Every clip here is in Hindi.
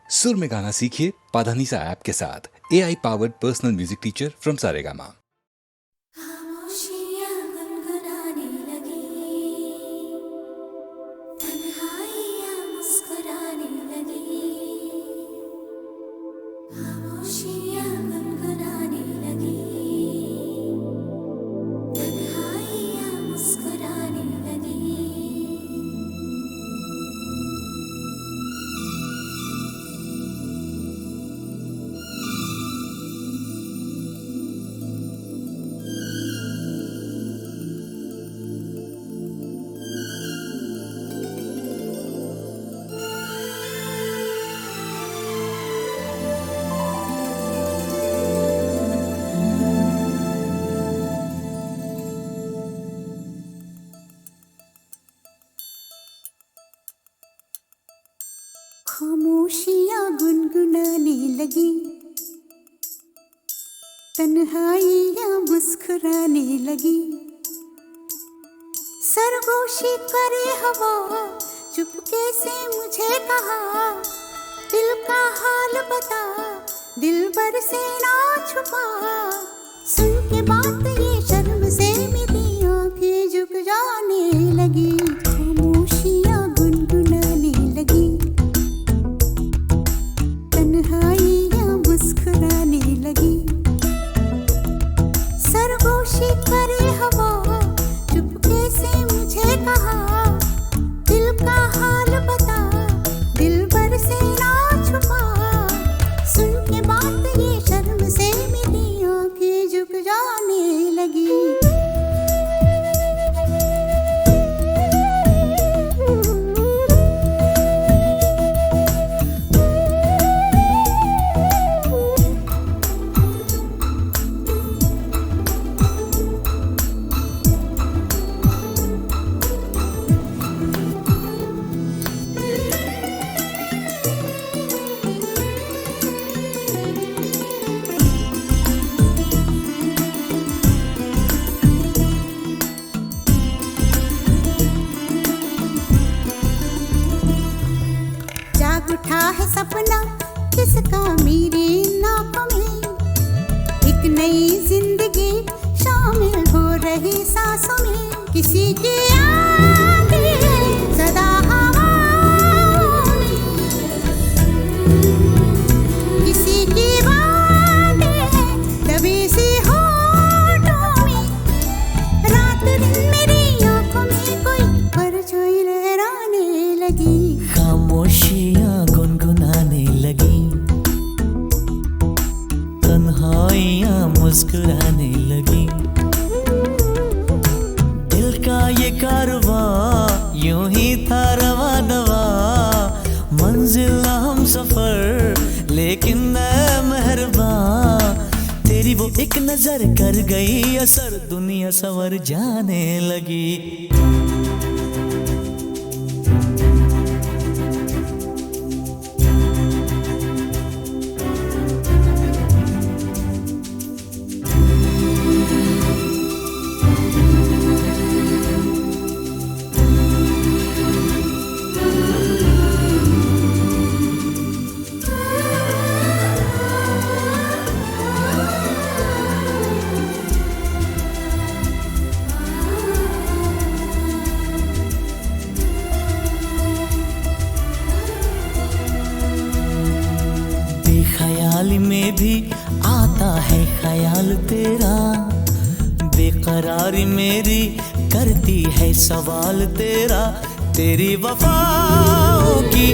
सुर में गाना सीखिए पाधानीसा ऐप के साथ। AI powered personal music teacher from Saregama. खामोशियाँ गुनगुनाने लगी, तन्हाइयाँ मुस्कुराने लगी। खामोशियाँ गुनगुनाने लगी, तन्हाइयाँ मुस्कुराने लगी। खामोशियाँ गुनगुनाने लगी, तन्हाइयाँ मुस्कुराने लगी। सरगोशी करे हवा, चुपके से मुझे कहा, दिल का हाल बता, दिलबर से ना छुपा। सुन के बात ये शर्म से मेरी आंखें झुक जाने लगी। खामोशियाँ गुनगुनाने लगी, तन्हाइयाँ मुस्कुराने लगी। सरगोशी करे हवा, चुपके से मुझे कहा, दिल का हाल बता, दिलबर से ना छुपा। सुन के बात ये शर्म से मेरी आंखें झुक जाने लगी। जाग उठा है सपना किसका मेरी नाकों में, एक नई जिंदगी शामिल हो रही सांसों में। किसी की आगे सदा हवाओं में, किसी की बातें दबी सी होठों में। रात दिन मेरी आंखों में कोई परछाई लहराने लगी। खामोशियाँ गुनगुनाने लगी, तन्हाइयाँ मुस्कुराने लगी। दिल का ये कारवां यूं ही था रवा दवा, मंजिल हम सफर लेकिन मैं मेहरबान। तेरी वो एक नजर कर गई असर, दुनिया संवर जाने लगी। ख्याल में भी आता है ख्याल तेरा, बेकरारी मेरी करती है सवाल तेरा। तेरी वफाओं की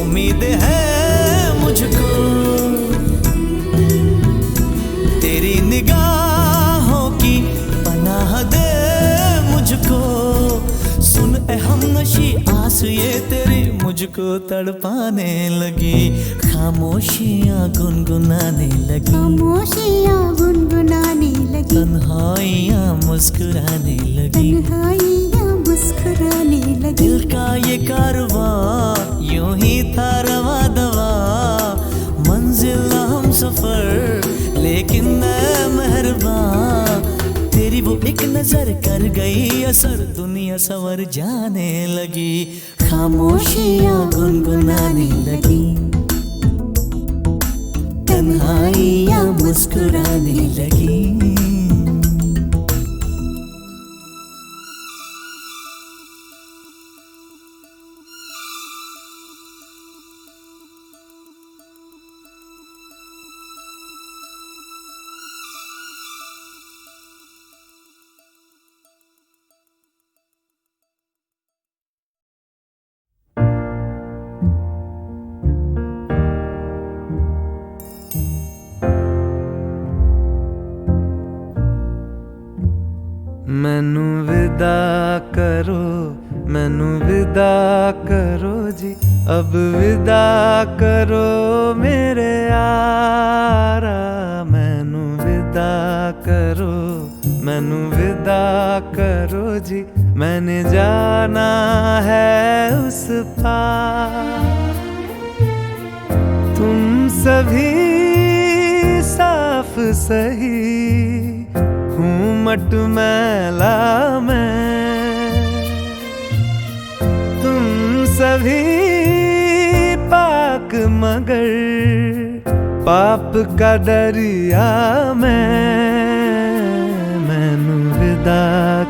उम्मीद है मुझको, तेरी निगाहों की पनाह दे मुझको। सुन ए हमनशी आस ये तेरी मुझको तड़पाने लगी। खामोशियाँ गुनगुनाने लगी, खामोशियाँ गुनगुनाने लगी, तन्हाइयाँ मुस्कुराने लगी। तन्हाइयाँ मुस्कुराने लगी। दिल का ये कारवां यूं ही था रवा दवा, मंजिल हम सफर लेकिन मैं मेहरबान। तेरी वो एक नजर कर गई असर, दुनिया संवर जाने लगी। खामोशियाँ गुनगुनाने लगी, आई या मुस्कुराने लगी। मैनू विदा करो, मैनू विदा करो जी, अब विदा करो मेरे यारा। मैनू विदा करो, मैनू विदा करो जी, मैंने जाना है उस पार। तुम सभी साफ सही हूँ मटमैला मैं, तुम सभी पाक मगर पाप का दरिया मैं। मैनू विदा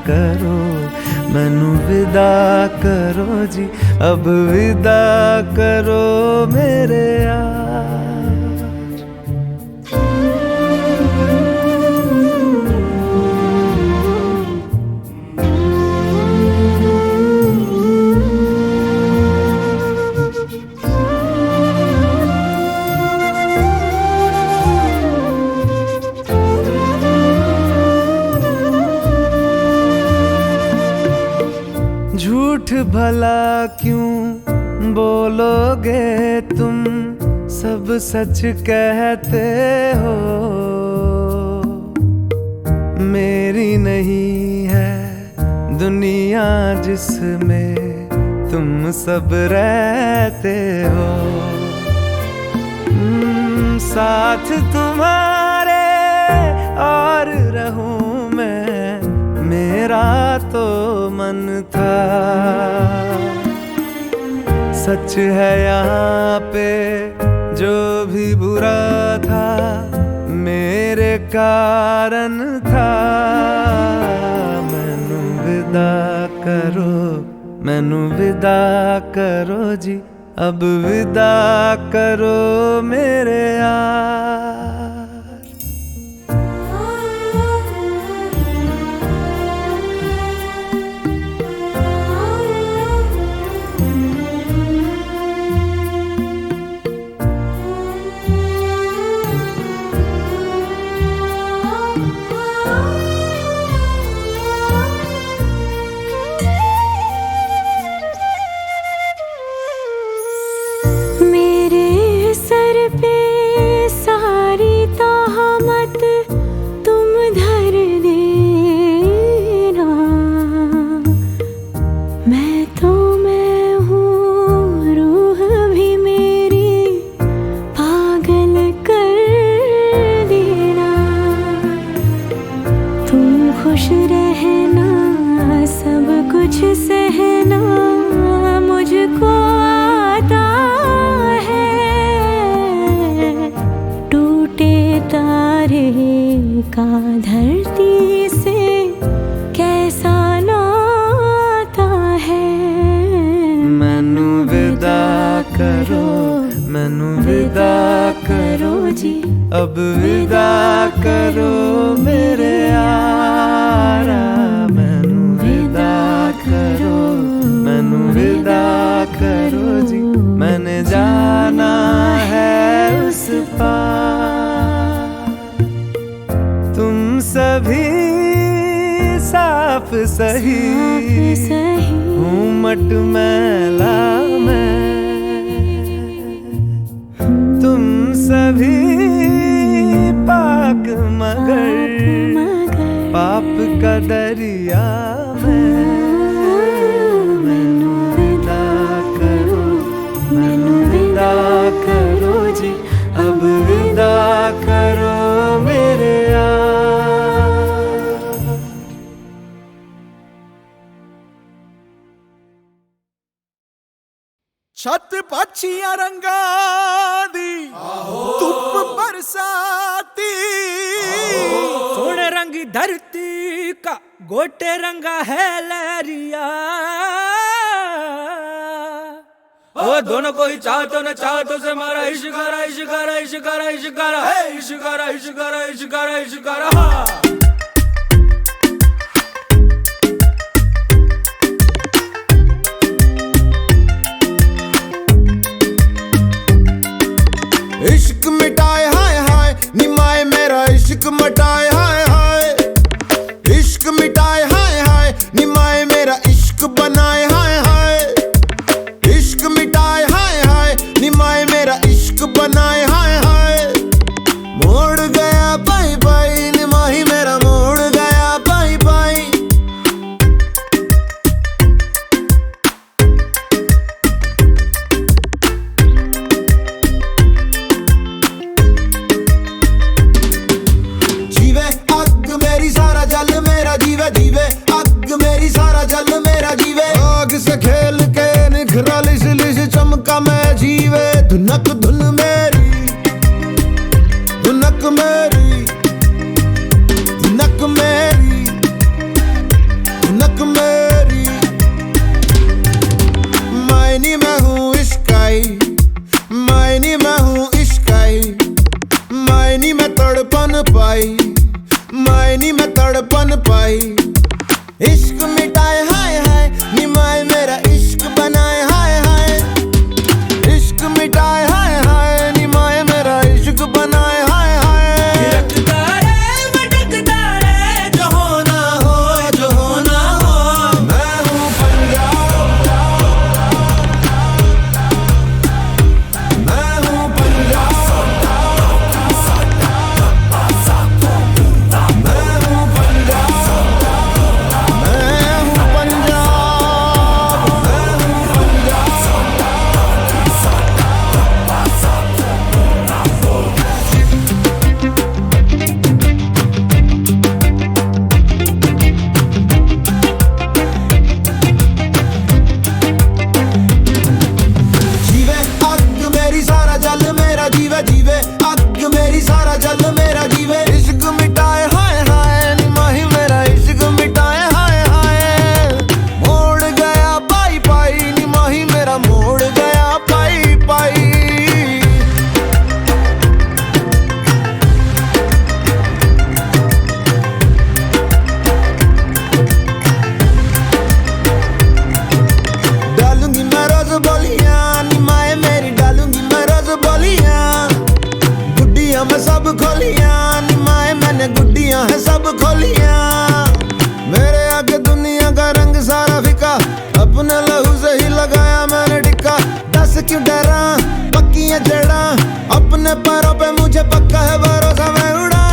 करो, मैनू विदा करो जी, अब विदा करो मेरे यार। झूठ भला क्यों बोलोगे तुम, सब सच कहते हो। मेरी नहीं है दुनिया जिसमें तुम सब रहते हो। साथ तुम्हारे और रहूं मैं, मेरा तो मन था। सच है यहाँ पे जो भी बुरा था मेरे कारण था। मैनू विदा करो, मैनू विदा करो जी, अब विदा करो मेरे यार। खुश रहना, सब कुछ सहना मुझको आता है। टूटे तारे का धरती से कैसा नाता है। मैनू विदा करो, मैनू विदा करो जी, अब विदा करो मेरे यारा। मैनू विदा करो, मैनू विदा करो जी, मैंने जाना है उस पार। तुम सभी साफ सही हूँ मटमैला मैं, तुम सभी पाक मगर पाप का दरिया में। मैनू विदा करो, मैनू विदा करो जी, अब विदा करो मेरे यार। छत पाछियां रंगा दी धुप बरसा धरती का गोटे रंगा है लहरिया। ओ दोनों को ही चाहतो न चाहतो से मारा इश्कारा इश्कारा इश्कारा इश्कारा है इश्कारा इश्कारा इश्कारा इश्कारा। इश्क मिटाए हाय हाय निमाए मेरा इश्क मिटाए हाय हाय। इश्क मिटाए हाय हाय निमाए मेरा इश्क बनाए हाय हाय। इश्क मिटाए हाय हाय निमाए मेरा इश्क बनाए हाय हाय। मोड़ गया बाई बाई निमाही मेरा मोड़ गया बाई बाई। जीवे अग मेरी सारा जल मेरा जीवे जीवे अग मेरी सारा जल मेरा जीवे। आग से खेल के निखरा लिस लिस चमका मैं जीवे। धुनक धुन मेरी धुनक मेरी धुनक मेरी धुनक मेरी। मायनी मैं हूँ इश्काई मायनी मैं हूँ इश्काई। मायनी में तड़पन पाई मायनी में तड़पन पाई। इश्क मिटाए हाय हाय निमाए मेरा इश्क बनाए हाय हाय। इश्क मिटाए हाय हाय निमाए मेरा इश्क बनाए हाय हाय। थिरकता रे भटकता रे जो होना हो जो होना हो। मैं हूँ पंजाब मैं हूँ पंजाब मैं हूँ पंजाब मैं हूँ पंजाब मैं हूँ जीवे अग मेरी सारा जल मेरा जीवे जीवे अग मेरी सारा जल मेरा जीवे। इश्क मिटाए हाय हाय निमाही मेरा इश्क मिटाए हाय हाय। मोड़ गया पाई पाई निमाही मेरा मोड़ गया पाई पाई। डालूंगी मैं रोज बोलियां निमाए मेरी डालूंगी मैं रोज बोलियां। गुड्डियां मैं सब खोलियां निमाए मैंने गुड्डियां है सब खोलियां। मेरे आगे दुनिया का रंग सारा फिका अपने लहू से ही लगाया मैंने टिक्का। दस क्यों डरा पक्की है जड़ा अपने पैरों पे मुझे पक्का है भरोसा मैं उड़ा।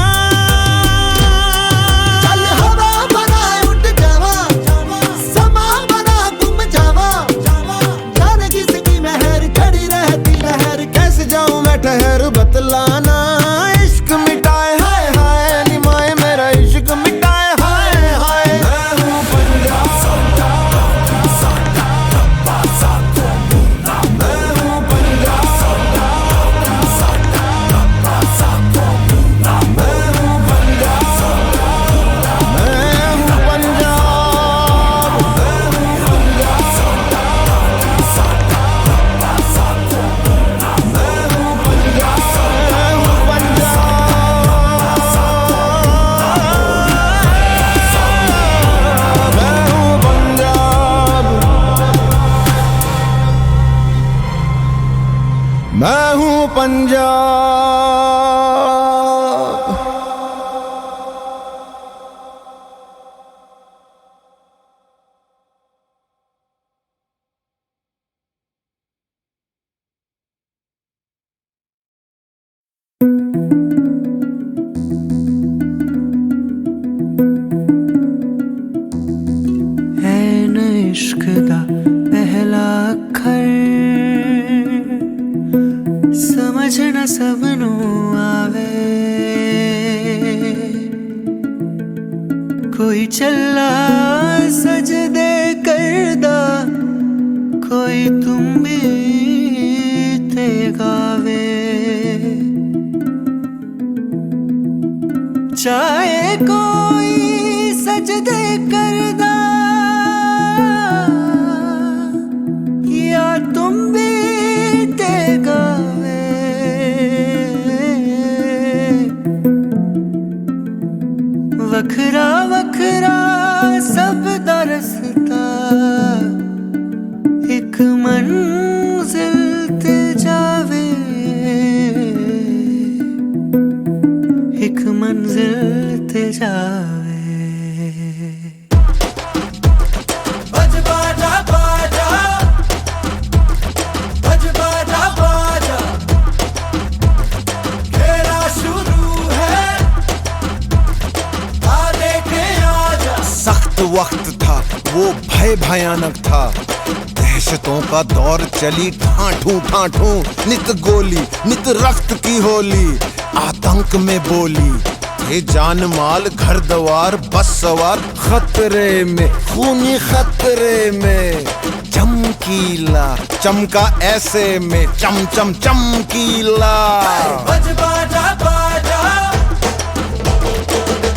चल हवा बना उठ जावा समा बना तुम जावा। जाने किसकी मेहर खड़ी रहती लहर कैसे जाऊं मैं ठहर बतलाना। इश्क मिटाए हाय हाय निमाए मेरा इश्क मिटाए हाय हाय। मैं हूँ पंजाब मैं हूँ पंजाब मैं हूँ पंजाब मैं हूँ पंजाब मैं हूँ मैं हूँ पंजाब। ऐन इश्क दा पहला अखर समझ न सबनू आवे। कोई चला सजदे करदा कोई तुम भी ते गावे। चाहे कोई सजदे करदा या तुम भी ते गावे वखरा वखरा सब दा रस्ता एक मंजिल ते जावे एक मंजिल ते जावे बज बाजा बाजा बज बाजा बाजा खेला शुरू है आ देखे आजा सख्त वक्त था वो भय भयानक था दहशतों का दौर चली ठाठू ठाठू नित गोली नित रक्त की होली आतंक में बोली थे जान माल घर द्वार बस सवार खतरे में खूनी खतरे में चमकीला चमका ऐसे में चम चम चमकीला बज बाजा बाजा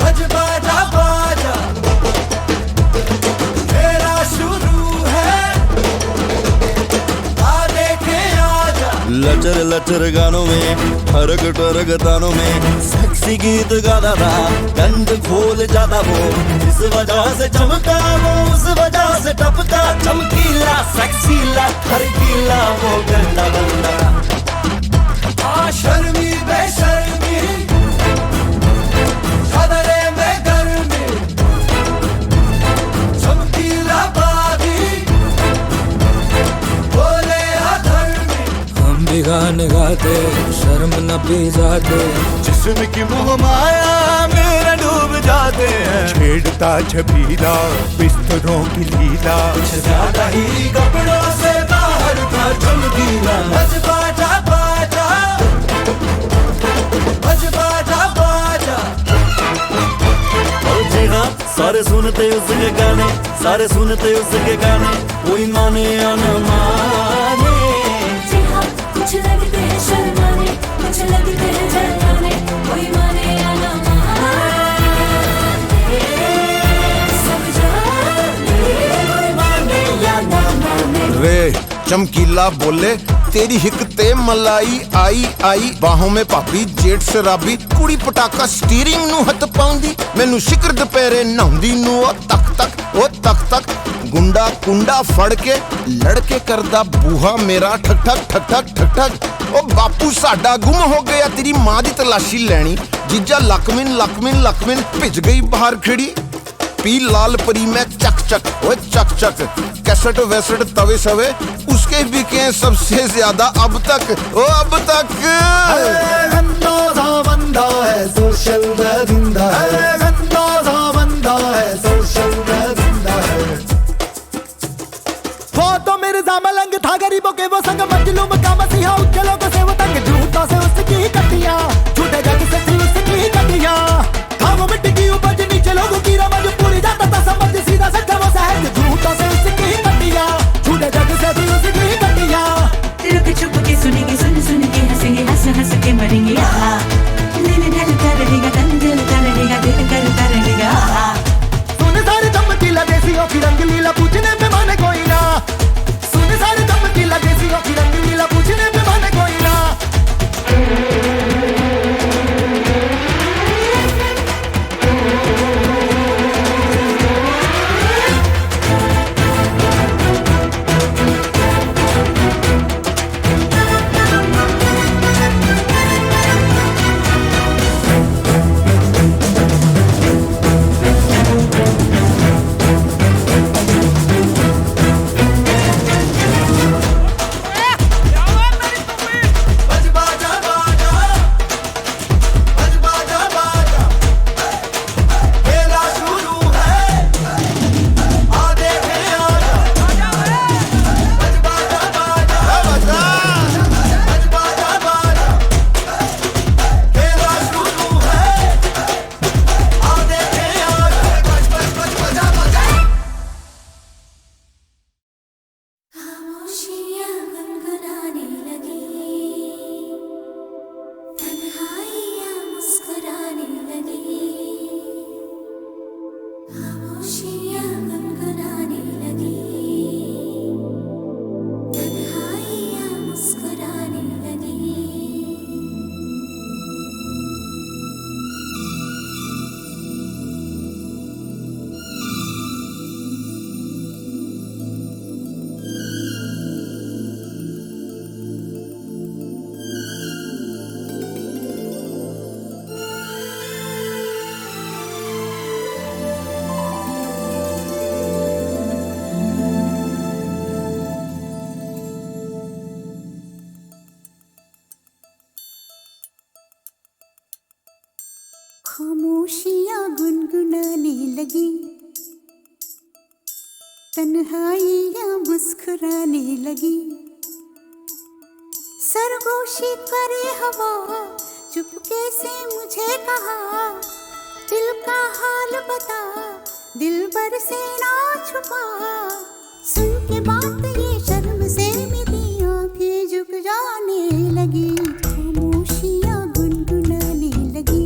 बज बाजा बाजा खेला शुरू है आ देखे आजा लचर लचर गानों में हरक टरक तानों में सेक्सी गीत गाता था गंद खोल जाता वो जिस वजह से चमका वो उस वजह से टपका चमकीला सेक्सीला खरकीला वो गंदा बंदा आ शर्मी बेशर्मी खतरे में गर्मी चमकीला बागी बोले अधर्मी हम भी गाने गाते शर्म न पी जाते जिस्म की मोह माया मेरा डूब जाते हैं छेड़ता छबीला बिस्तरों की लीला ज्यादा ही कपड़ों से बाहर था चमकीला बज बाजा बाजा बज बाजा बाजा और जी हाँ सारे सुनते उसके गाने सारे सुनते उसके गाने कोई माने या न माने जी हाँ कुछ लगते हैं शर्माने कुछ लगते हैं जलाने कोई माने या ना माने सब जाने कोई माने या ना माने वे चमकीला बोले तेरी हिकते मलाई आई आई बाहों में पापी जेठ शराबी कुड़ी पटाका स्टीयरिंग ਨੂੰ ਹੱਥ ਪਾਉਂਦੀ ਮੈਨੂੰ ਸ਼ਿਕਰ ਦੁਪਹਿਰੇ ਨਹਾਉਂਦੀ ਨੂੰ ਉਹ ਤੱਕ ਤੱਕ ਗੁੰਡਾ ਕੁੰਡਾ ਫੜ ਕੇ ਲੜਕੇ ਕਰਦਾ ਬੂਹਾ ਮੇਰਾ ਠਕ ਠਕ ਠਕ ਠਕ ਠਕ ਠਕ ਉਹ ਬਾਪੂ ਸਾਡਾ ਗੁੰਮ ਹੋ ਗਿਆ ਤੇਰੀ ਮਾਂ ਦੀ ਤਲਾਸ਼ੀ ਲੈਣੀ ਜੀਜਾ ਲਕਮਿਨ ਭਿੱਜ ਗਈ ਬਾਹਰ ਖੜੀ पी लाल परी में चक चक ओए चक चक कैसेट वैसेट तवे सवे उसके बिके सबसे ज्यादा अब तक गंदा बंदा है सोशल बंदा है गंदा बंदा है सोशल बंदा है वो तो मेरे मलंग था गरीबों के वो संग मजलूम का मसीहा उच्च लोगों से वो तंग झूठों से उसकी कटियां झूठे जग से थी उसकी कटियां था वो मिट्टी की उपज नीचे लोगों की रमज पूरी जाता था समझ सीधा सच्चा वो सहज झूठों से उसकी कटियां झूठे जग से थी उसकी कटियां रुक छुप के सुनेंगे सुन सुन के हंसेंगे हंस हंस के मरेंगे दिल ढलता रहेगा तन जलता रहेगा दिल करता रहेगा सुन सारे चमकीला देसियों की रंगलीला पूछने पे माने कोई ना सुन सारे चमकीला देसियों की रंगलीला पूछने पे माने कोई ना खामोशियाँ गुनगुनाने लगी, तन्हाइयाँ मुस्कुराने लगी। सरगोशी करे हवा, चुपके से मुझे कहा, दिल का हाल बता, दिलबर से ना छुपा। सुन के बात ये शर्म से मेरी आंखें झुक जाने लगी, खामोशियाँ गुनगुनाने लगी,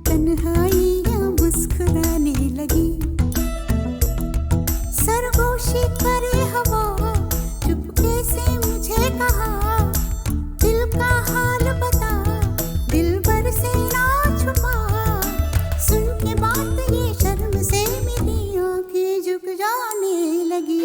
तन्हाइयाँ मुस्कुराने लगी। सरगोशी करे हवा, चुपके से मुझे कहा, दिल का हाल बता, दिलबर से ना छुपा। सुन के बात ये शर्म से मेरी आंखें झुक जाने लगी।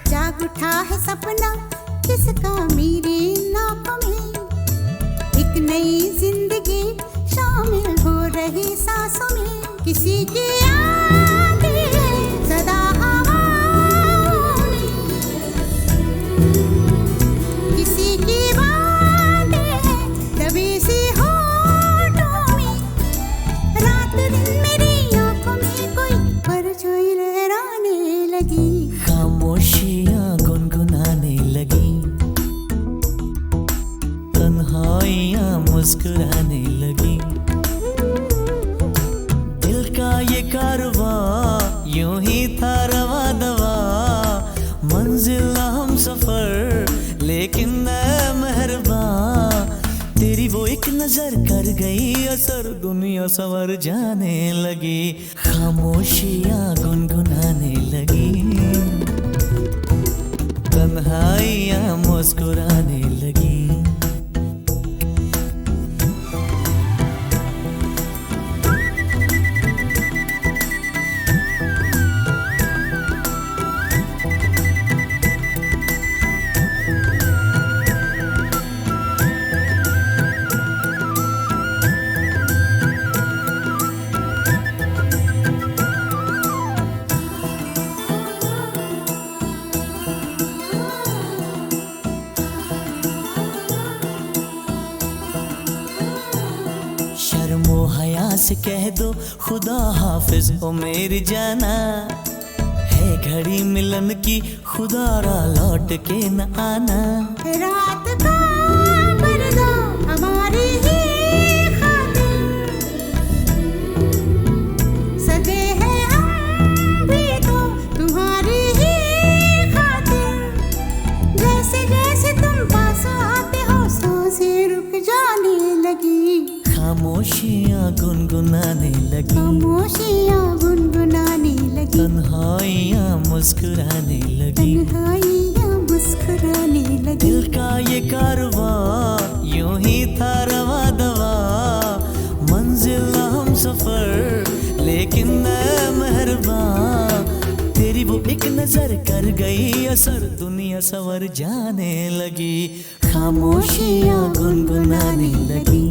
जाग उठा है सपना किसका मेरे नाक में, एक नई जिंदगी शामिल हो रही सांसों में। किसी की यादें सदा हवाओं में, किसी की बातें दबी सी होठों में। रात दिन मेरी आंखों में कोई परछाई लहराने लगी, खामोशियाँ गुनगुनाने लगी, तन्हाइयाँ मुस्कुराने लगी। दिल का ये कारवां यूं ही था रवा दवा, मंजिल हम सफर लेकिन मैं मेहरबान। तेरी वो एक नजर कर गई असर, दुनिया संवर जाने लगी, खामोशियाँ गुनगुनाने लगी, तन्हाइयाँ मुस्कुराने लगी। शर्मो हया से कह दो खुदा हाफिज ओ मेरी जाना, है घड़ी मिलन की खुदारा लौट के न आना। रात का पर्दा हमारी ही खातिर, सजे हैं हम भी तो तुम्हारी ही खातिर। जैसे जैसे तुम पास आते हो सांसें रुक जाने लगी, खामोशियाँ गुनगुनाने लगी, खामोशियाँ गुनगुनाने लगी, तन्हाइयाँ मुस्कुराने लगी। तन्हाइयाँ मुस्कुराने लगी। दिल का ये कारवां यूं ही था रवा दवा, मंजिल हम सफर लेकिन मैं मेहरबान। तेरी वो एक नजर कर गई असर, दुनिया संवर जाने लगी, खामोशियाँ गुनगुनाने लगी,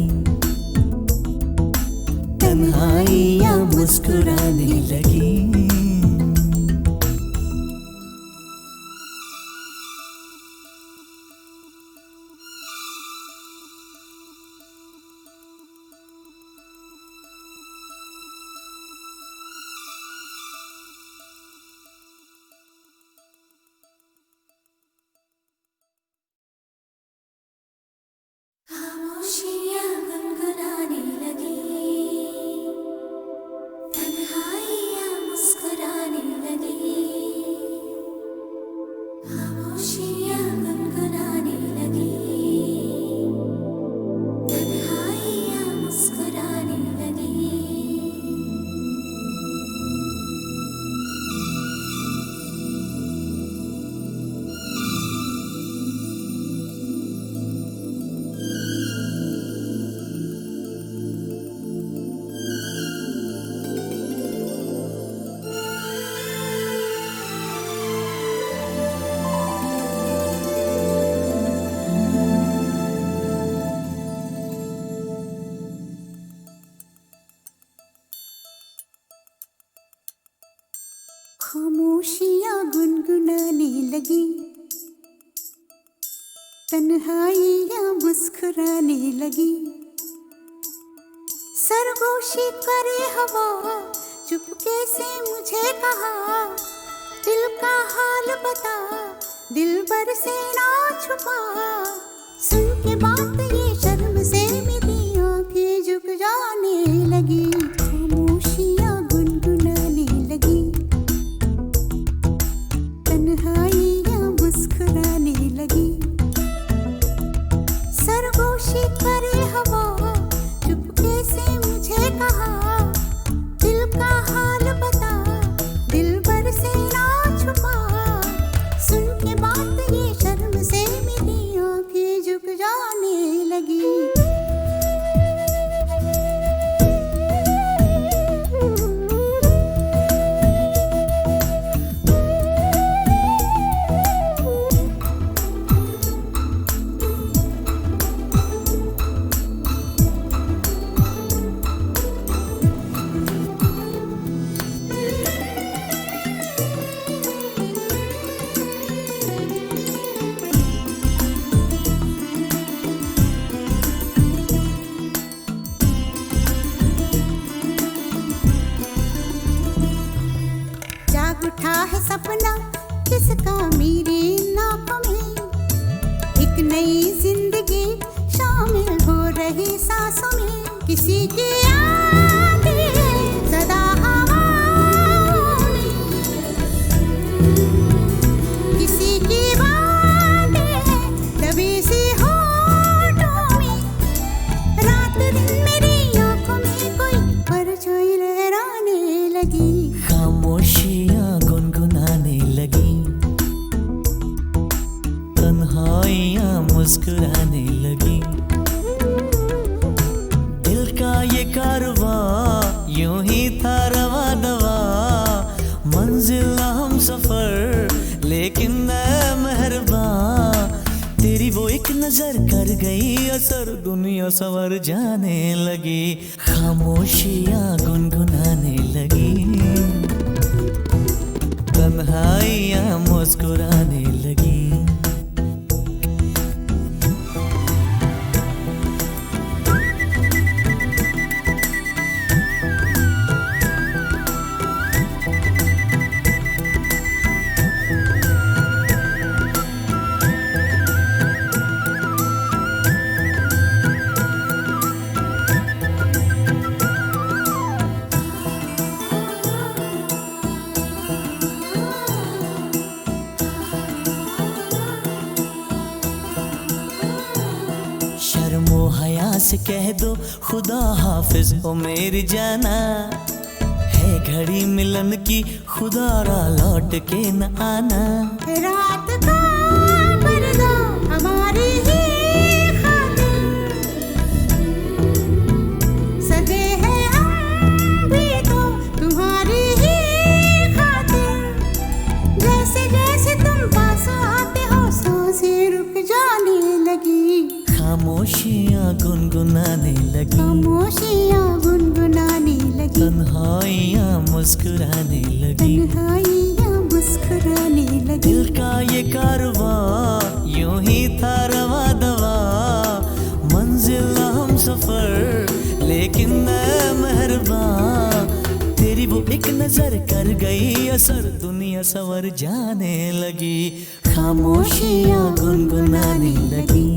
तन्हाइयाँ मुस्कुराने लगी। खामोशियाँ गुनगुनाने लगी, तन्हाइयाँ मुस्कुराने लगी। खामोशियाँ गुनगुनाने लगी, तन्हाइयाँ मुस्कुराने लगी। खामोशियाँ गुनगुनाने लगी, तन्हाइयाँ मुस्कुराने लगी। सरगोशी करे हवा, चुपके से मुझे कहा, दिल का हाल बता, दिलबर से ना छुपा। सुन के बात ये शर्म से मेरी आंखें झुक जाने लगी, खामोशियाँ गुनगुनाने लगी, तन्हाइयाँ मुस्कुराने लगी। सरगोशी करे हवा, चुपके से मुझे कहा, दिल का हाल बता, दिलबर से ना छुपा। सुन के बात ये शर्म से मेरी आंखें झुक जाने लगी। जाग उठा है सपना किसका मेरी नाकों में, एक नई जिंदगी शामिल हो रही सांसों में। किसी की आंखें सदा हवाओं में, किसी की बातें दबी सी होठों में। रात दिन मेरी आंखों में कोई परछाई लहराने लगी, खामोशियाँ गुनगुनाने लगी, तन्हाइयाँ मुस्कुराने लगी। दिल का ये कारवां यूं ही था रवा दवा, मंजिल हम सफर लेकिन मैं मेहरबान। तेरी वो एक नजर कर गई असर, दुनिया संवर जाने लगी, खामोशियाँ गुनगुनाने लगी, तन्हाइयाँ मुस्कुराने लगी। शर्मो हया से कह दो खुदा हाफिज हो मेरी जाना, है घड़ी मिलन की खुदारा लौट के न आना। रात का पर्दा हमारी ही खातिर, सगे हैं हम भी तो तुम्हारी ही खातिर। जैसे जैसे तुम पास आते हो सांसें रुक जाने लगी, खामोशियाँ गुनगुनाने लगी, खामोशियाँ गुनगुनाने लगी, तन्हाइयाँ मुस्कुराने लगी। तन्हाइयाँ मुस्कुराने लगी। दिल का ये कारवां यूं ही था रवा दवा, मंजिल हम सफर लेकिन मैं मेहरबान। तेरी वो एक नजर कर गई असर, दुनिया संवर जाने लगी, खामोशियाँ गुनगुनाने लगी,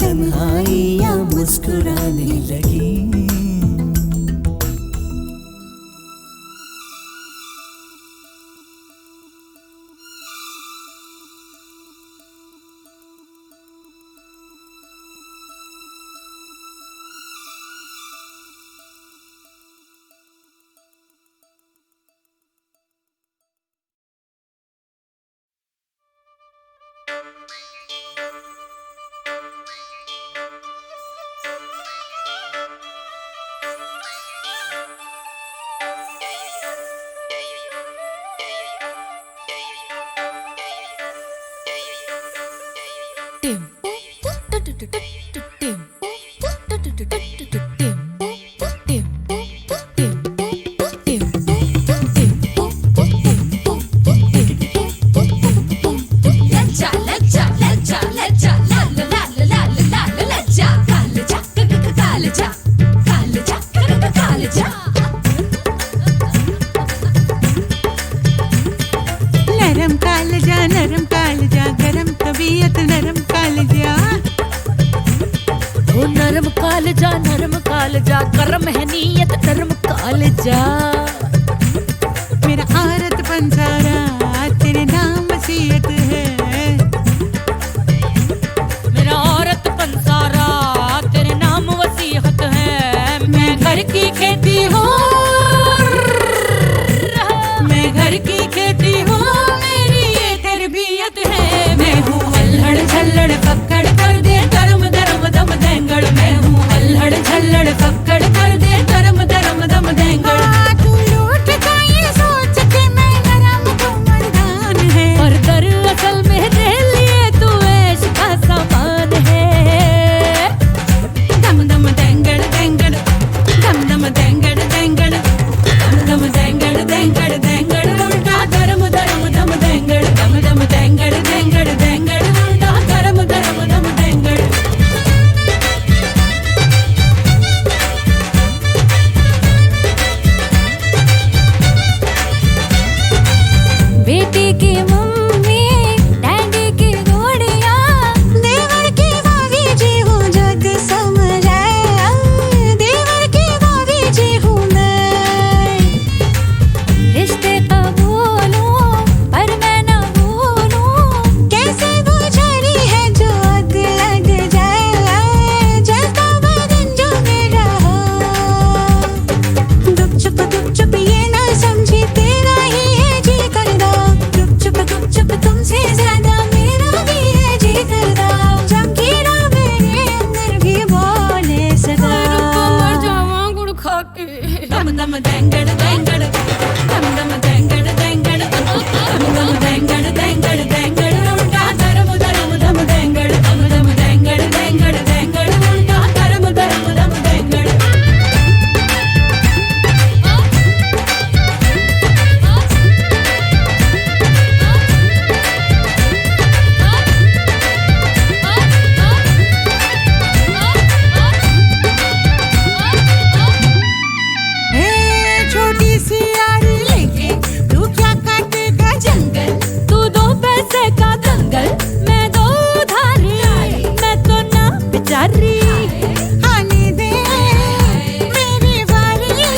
तन्हाइयाँ मुस्कुराने लगी। कालजा नरम कालजा गरम है नीयत नरम कालजा मेरा औरत पंसारा तेरे नाम वसीयत है मेरा औरत पंसारा तेरे नाम वसीयत है मैं घर की खेती हूँ मैं घर की खेती हूँ मेरी ये तरबियत है मैं हूँ अल्हड़ झल्लड़ पकड़ कर दे गरम गरम दम देंगड़ मैं हूँ अल्हड़ झल्लड़ पकड़ कर दे गरम गरम दम देंगड़ तू लूट का ये सोच के मैं नरम तू मर्दान है और दरअसल मेरे लिए तू ऐश का सामान है दम दम देंगड़ देंगड़ दम दम देंगड़ देंगड़ दम दम देंगड़ देंगड़ देंगड़ उल्टा गरम गरम दम देंगड़ दम दम देंगड़ देंगड़ देंगड़ उल्टा गरम गरम दम देंगड़ बेटी की मम्मी डैडी की गोड़िया देवर की भाभी जी हूँ जग समझाया देवर की भाभी जी हूँ मैं रिश्ते कबूलूं पर मैं न भूलूं कैसे बुझारी है जो अग लग जाए जलता बदन जो मेरा हो गुप चुप ये ना समझी तेरा ही है जी करदा गुप चुप तुमसे ज्यादा मेरा भी है जी करदा जंगीरा मेरे अंदर भी बोले सदा मर जावां गुड़ खा के दम दम देंगड़ देंगड़ दम दम देंगड़ देंगड़ दम दम देंगड़ देंगड़ देंगड़ उल्टा गरम गरम दम देंगड़ दम दम देंगड़ देंगड़ देंगड़ उल्टा गरम गरम दम देंगड़ छोटी सी यारी लेके तू क्या काटेगा जंगल तू दो पैसे का दंगल मैं दो उधारी मैं तो ना बेचारी आने दे मेरी बारी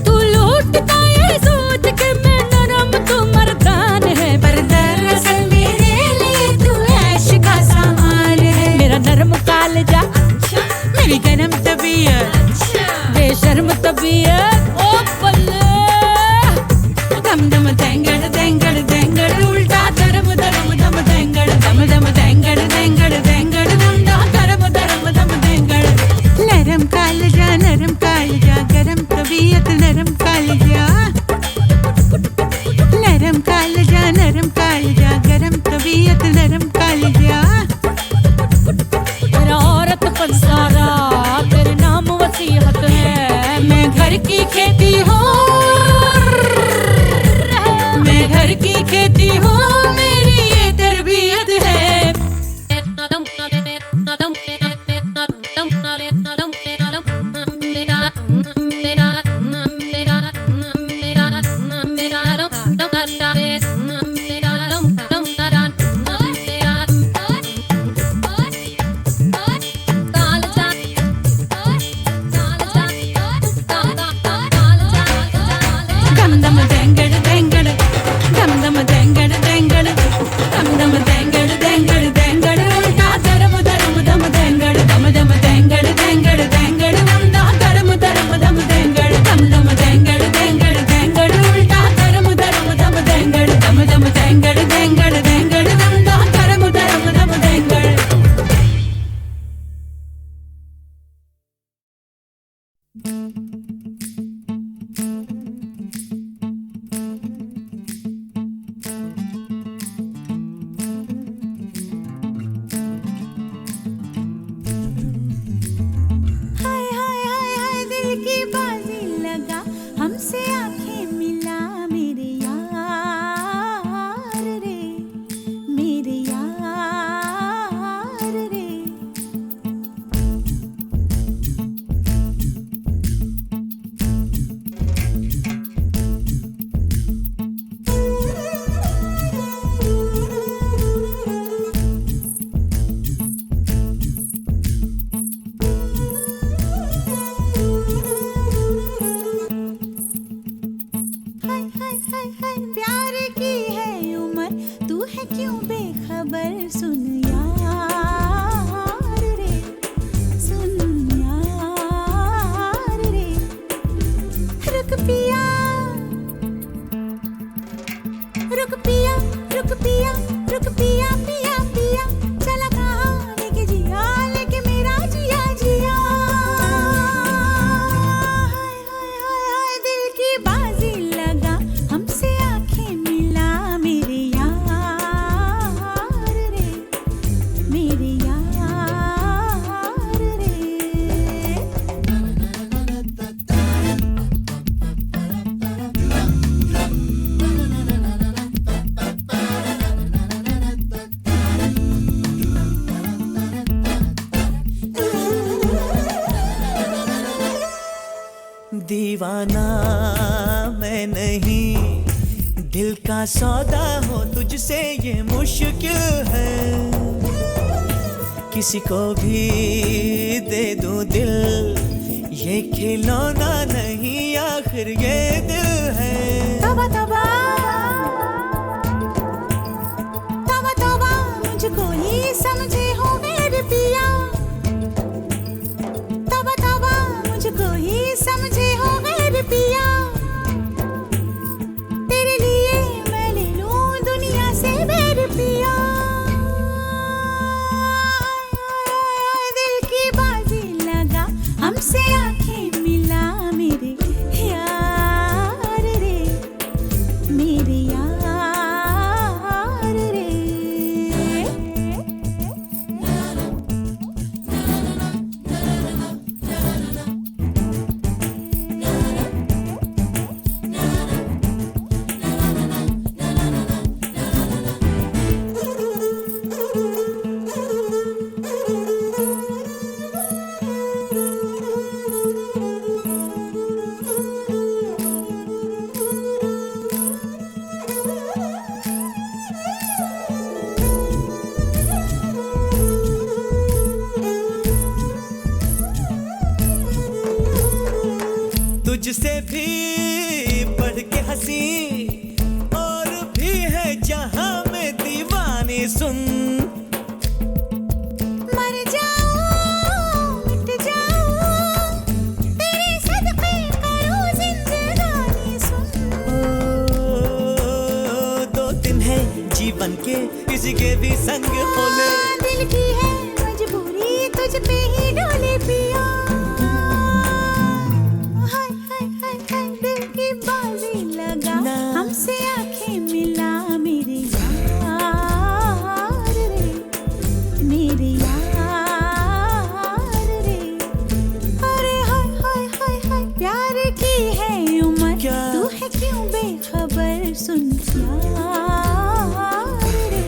तू लूटता ये सोच के मैं नरम तू मर्दान है पर दरअसल मेरे लिए तू ऐश का सामान है मेरा नरम कालजा मेरी गरम तबीयत बेशर्म तबीयत ओ बल्ले दम दम देंगड़ देंगड़ देंगड़ उल्टा दरम दरम दम देंगड़ दम दम देंगड़ देंगड़ देंगड़ उल्टा दरम दरम दम देंगड़ नरम कालजा गरम तबीयत नरम कालजा गरम तबीयत नरम कालजा मेरा औरत पंसारा तेरे नाम वसीयत है मैं घर की खेती हूँ मैं घर की खेती हूँ मेरी ये तरबियत है दम दम देंगड़ देंगड़ दम दम देंगड़ देंगड़ दम दम देंगड़ देंगड़ देंगड़ उल्टा दरम दरम दम देंगड़ दम दम देंगड़ देंगड़ देंगड़ उल्टा दरम दरम दम देंगड़ दम दम देंगड़ देंगड़ देंगड़ उल्टा दरम दरम दम देंगड़ दम दम देंगड़ देंगड़ देंगड़ उल्टा दरम दरम दम देंगड़ हाय प्यार की है उम्र, तू है क्यों बेखबर। सुन यार रे, सुन यार रे, रुक पिया, रुक पिया, रुक पिया, रुक पिया, पिया पिया, चला कहाँ लेके जिया, लेके मेरा जिया जिया। हाय हाय हाय हाय दिल की बाजी लगा, हमसे आंखें मिला, मेरे यार रे, मेरे यार रे। दीवाना मैं नहीं, दिल का सौदा हो तुझसे ये मुश्किल है। किसी को भी दे दूं दिल, ये खिलौना नहीं आखिर ये दिल है। तौबा तौबा, तौबा तौबा, मुझको ही समझे हो मेरे पिया। तौबा तौबा, मुझको ही समझे हो मेरे पिया। तेरे लिए मैं ले लूं दुनिया से मेरे पिया। दिल की बाजी लगा, हमसे आंखें मिला, मेरे यार रे, मेरे यार रे। तुझसे भी बढ़ के हंसी और भी है जहां में दीवानी। सुन मर जाऊं, मिट जाऊं, तेरे सदके करूं जिंदगानी। सुन ओ, 2 दिन है जीवन के, किसी के भी संग होले। दिल की है मजबूरी, तुझ पे ही डोले पिया। हाय हाय हाय हाय दिल की बाजी लगा, हमसे आंखें मिला, मेरे यार रे, मेरे यार रे। अरे हाय हाय हाय हाय प्यार की है उम्र, तू है क्यों बेखबर। सुन यार रे,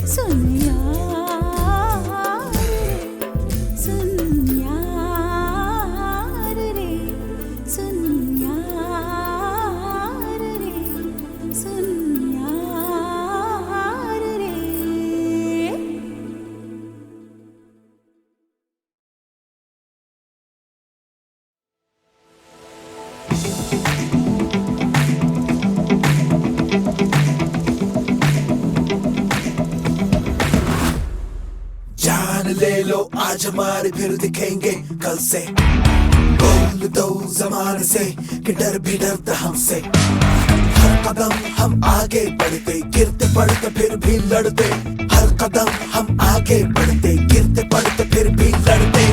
सुन यार रे, सुन यार रे, सुन यार रे, सुन यार रे। जान ले लो आज हमारे, फिर दिखेंगे कल से। बोल दो जमाने से कि डर भी डरता हमसे। हर कदम हम आगे बढ़ते, गिरते पड़ते फिर भी लड़ते। हर कदम हम आगे बढ़ते, गिरते पड़ते फिर भी लड़ते।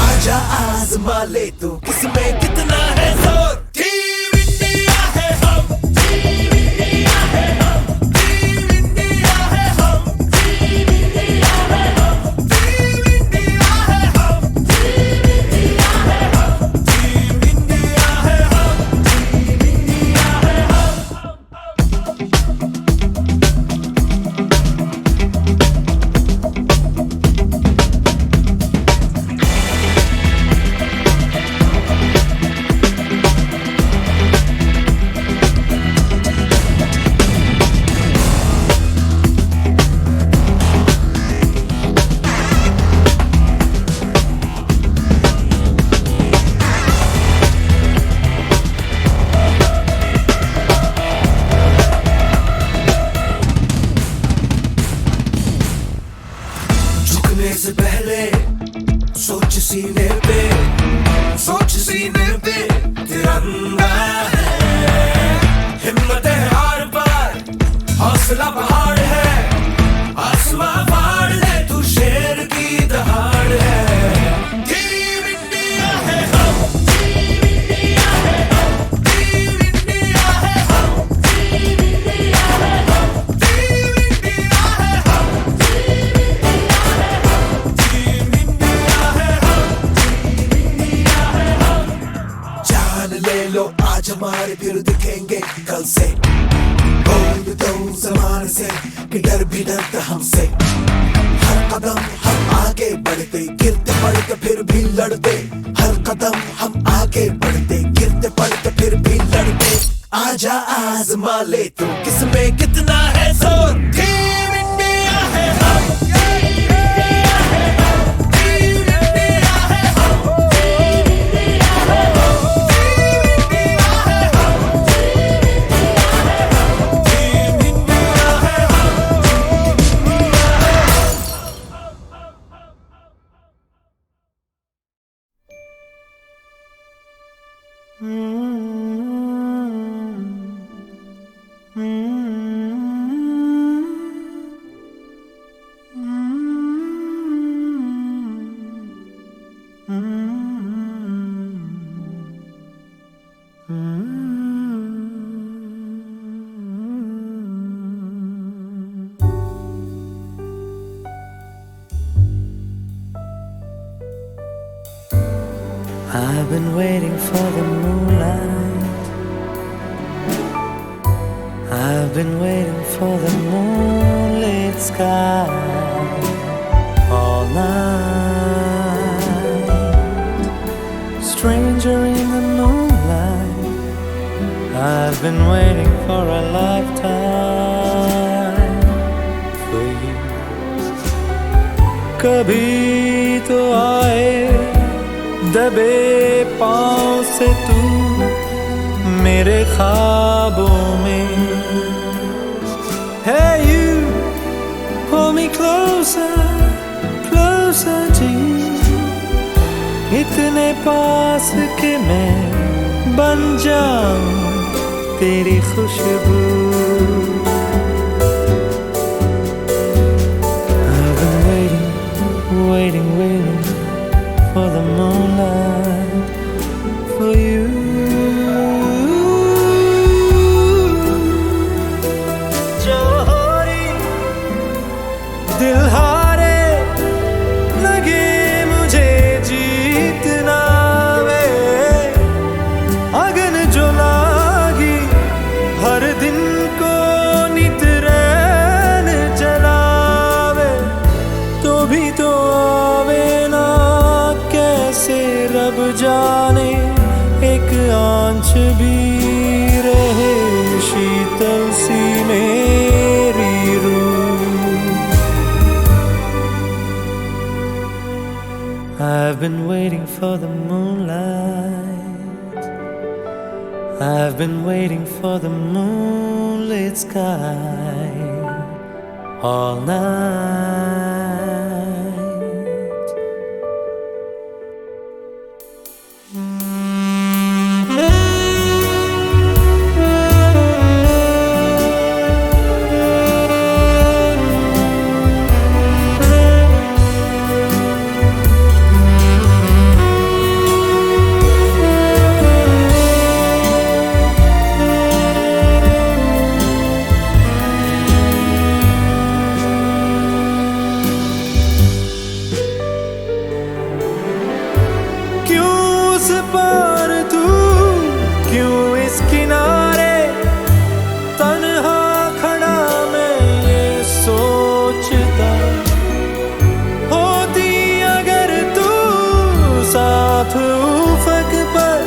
आजा आजमा ले तू, किसमें कितना है जोर। टीम इंडिया है हम, टीम इंडिया है हम, टीम इंडिया है हम, टीम इंडिया है हम, टीम इंडिया है हम, टीम इंडिया है हम, टीम इंडिया है हम, टीम इंडिया है हम। सीने पे, सोच सीने पे तिरंगा है। हिम्मत है आर पार, हौसला पहाड़ है, आसमां फाड़ ले तू शेर की दहाड़ है। टीम इंडिया है हम, टीम इंडिया है हम, टीम इंडिया है हम, टीम इंडिया है हम, टीम इंडिया है हम, टीम इंडिया है हम, टीम इंडिया है हम। जान ले लो आज हमारे फिर दिखेंगे कल से, बोल दो ज़माने से कि डर भी डरता हमसे। हर कदम हम आगे बढ़ते, गिरते पड़ते फिर भी लड़ते। हर कदम हम आगे बढ़ते, गिरते पड़ते फिर भी लड़ते। आजा आज़मा ले तू किसमें कितना है जोर। टीम इंडिया है हम, टीम इंडिया है हम, टीम इंडिया है हम, टीम इंडिया है हम, टीम इंडिया है हम, टीम इंडिया है I've been waiting for the moonlight. I've been waiting for the moonlit sky all night. Stranger in the moonlight, I've been waiting for a lifetime for you. Kabhi to aaye दबे पाँव से तू मेरे ख्वाबों में। Hey you, hold me closer, closer to you. इतने पास कि मैं बन जाऊं तेरी खुशबू। I've been waiting, waiting, waiting for the moonlight, for you. जोरी दिल हारे लगे मुझे जीतना वे, अगन जो लागी हर दिन को नित रैन जलावे, तो भी तो आवे ना कैसे रब जाने, एक आंच भी रहे शीतल सी मेरी रूह। I've been waiting for the moonlight, I've been waiting for the moonlit sky all night. उस पार तू क्यों इस किनारे तन्हा खड़ा मैं ये सोचता, होती अगर तू साथ उफक पर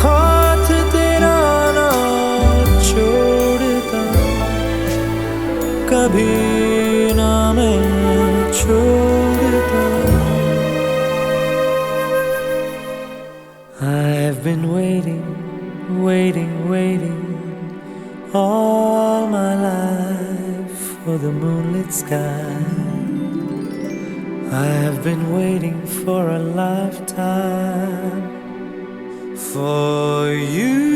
हाथ तेरा ना छोड़ता, कभी ना मैं छोड़ता। I've been waiting, waiting, waiting all my life for the moonlit sky. I have been waiting for a lifetime for you.